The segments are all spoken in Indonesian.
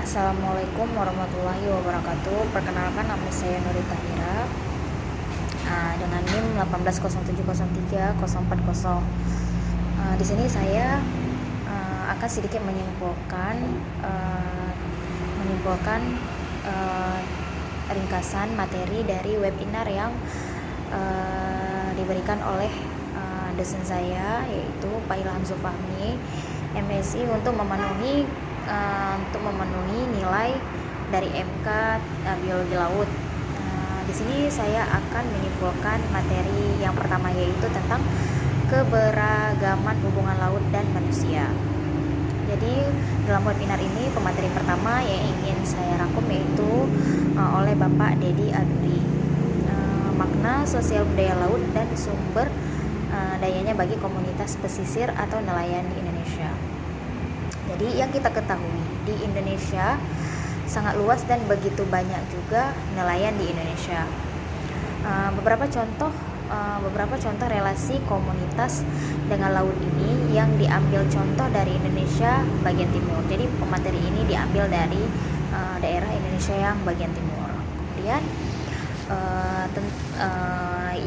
Assalamualaikum warahmatullahi wabarakatuh. Perkenalkan, nama saya Nuri Tahira, dengan NIM 180703040. Di sini saya akan sedikit menyimpulkan ringkasan materi dari webinar yang diberikan oleh dosen saya, yaitu Pak Ilham Zulfahmi, MSI, untuk memenuhi nilai dari MK Biologi Laut. Di sini saya akan menyimpulkan materi yang pertama, yaitu tentang keberagaman hubungan laut dan manusia. Jadi dalam webinar ini, pemateri pertama yang ingin saya rangkum yaitu oleh Bapak Dedi Aduri, makna sosial budaya laut dan sumber dayanya bagi komunitas pesisir atau nelayan di Indonesia. Jadi yang kita ketahui, di Indonesia sangat luas dan begitu banyak juga nelayan di Indonesia. Beberapa contoh relasi komunitas dengan laut ini yang diambil contoh dari Indonesia bagian timur. Jadi pemateri ini diambil dari daerah Indonesia yang bagian timur. Kemudian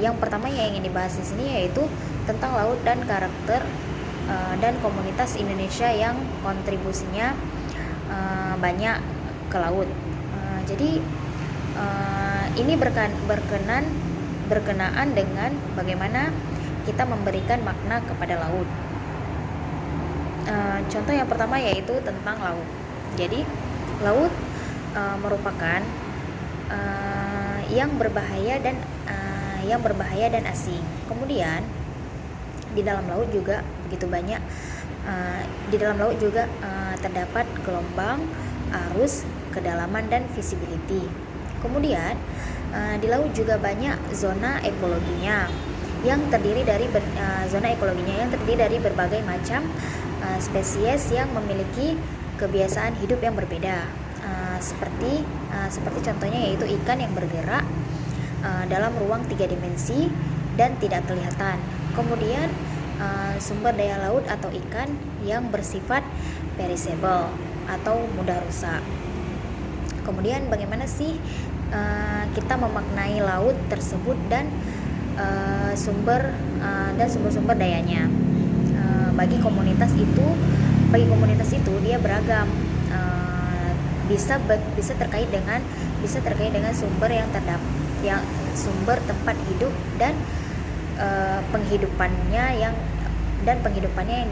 yang pertama yang ingin dibahas di sini yaitu tentang laut dan karakter dan komunitas Indonesia yang kontribusinya banyak ke laut. Jadi ini berkenaan dengan bagaimana kita memberikan makna kepada laut. Contoh yang pertama yaitu tentang laut. Jadi laut merupakan yang berbahaya dan asing. Kemudian di dalam laut juga begitu banyak. Di dalam laut juga terdapat gelombang, arus, kedalaman, dan visibility. Kemudian di laut juga banyak zona ekologinya yang terdiri dari berbagai macam spesies yang memiliki kebiasaan hidup yang berbeda. Seperti contohnya yaitu ikan yang bergerak dalam ruang 3 dimensi dan tidak kelihatan. Kemudian sumber daya laut atau ikan yang bersifat perishable atau mudah rusak. Kemudian bagaimana sih kita memaknai laut tersebut dan sumber-sumber dayanya. Bagi komunitas itu dia beragam. Bisa terkait dengan sumber sumber tempat hidup dan penghidupannya yang di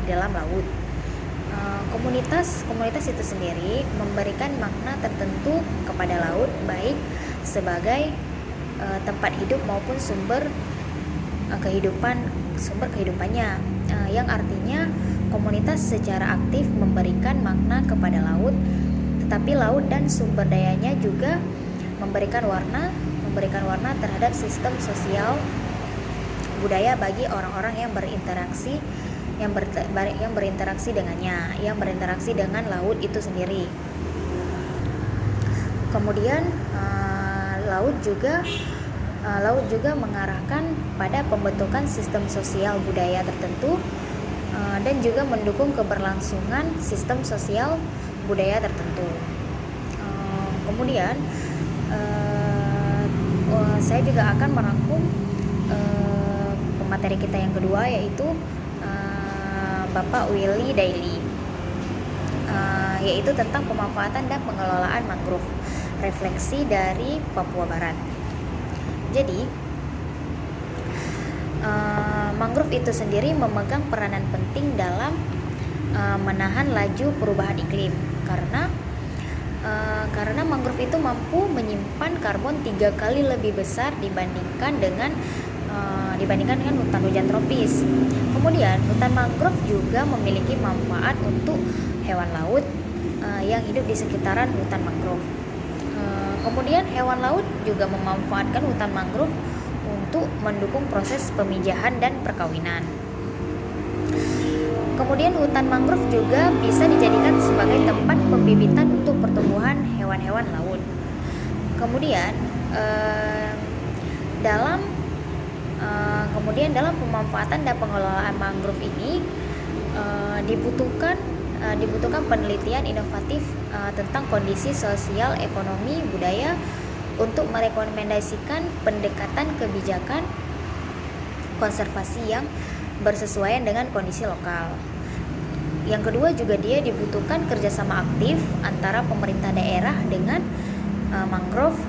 dalam laut. Komunitas itu sendiri memberikan makna tertentu kepada laut, baik sebagai tempat hidup maupun sumber kehidupannya, yang artinya komunitas secara aktif memberikan makna kepada laut, tetapi laut dan sumber dayanya juga memberikan warna terhadap sistem sosial budaya bagi orang-orang yang berinteraksi dengan laut itu sendiri. Kemudian laut juga mengarahkan pada pembentukan sistem sosial budaya tertentu dan juga mendukung keberlangsungan sistem sosial budaya tertentu. Kemudian saya juga akan merangkum pemateri kita yang kedua, yaitu Bapak Willy Daily, yaitu tentang pemanfaatan dan pengelolaan mangrove, refleksi dari Papua Barat. Jadi mangrove itu sendiri memegang peranan penting dalam menahan laju perubahan iklim, karena mangrove itu mampu menyimpan karbon 3 kali lebih besar dibandingkan dengan hutan hujan tropis. Kemudian hutan mangrove juga memiliki manfaat untuk hewan laut yang hidup di sekitaran hutan mangrove. Kemudian hewan laut juga memanfaatkan hutan mangrove untuk mendukung proses pemijahan dan perkawinan. Kemudian hutan mangrove juga bisa dijadikan sebagai tempat pembibitan untuk pertumbuhan hewan-hewan laut. Kemudian dalam pemanfaatan dan pengelolaan mangrove ini dibutuhkan dibutuhkan penelitian inovatif tentang kondisi sosial, ekonomi, budaya untuk merekomendasikan pendekatan kebijakan konservasi yang bersesuaian dengan kondisi lokal. Yang kedua juga dia dibutuhkan kerjasama aktif antara pemerintah daerah dengan mangrove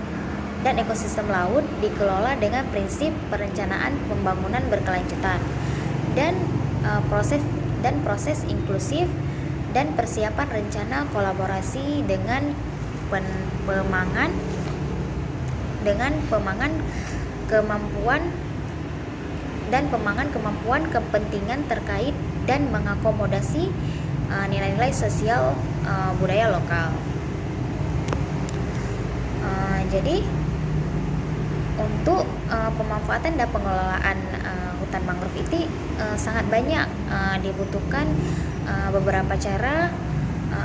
dan ekosistem laut dikelola dengan prinsip perencanaan pembangunan berkelanjutan dan proses inklusif dan persiapan rencana kolaborasi dengan pemangan kemampuan kepentingan terkait dan mengakomodasi nilai-nilai sosial budaya lokal. Jadi untuk pemanfaatan dan pengelolaan hutan mangrove itu sangat banyak, dibutuhkan beberapa cara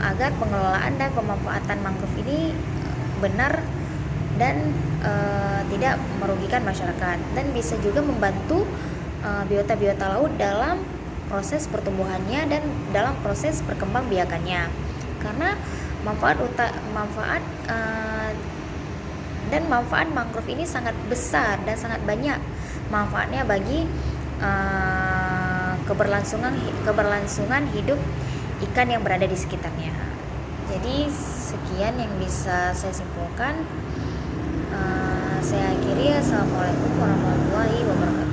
agar pengelolaan dan pemanfaatan mangrove ini benar dan tidak merugikan masyarakat, dan bisa juga membantu biota-biota laut dalam proses pertumbuhannya dan dalam proses perkembangbiakannya, karena manfaat mangrove ini sangat besar dan sangat banyak manfaatnya bagi keberlangsungan hidup ikan yang berada di sekitarnya. Jadi sekian yang bisa saya simpulkan. Saya akhiri. Assalamualaikum warahmatullahi wabarakatuh.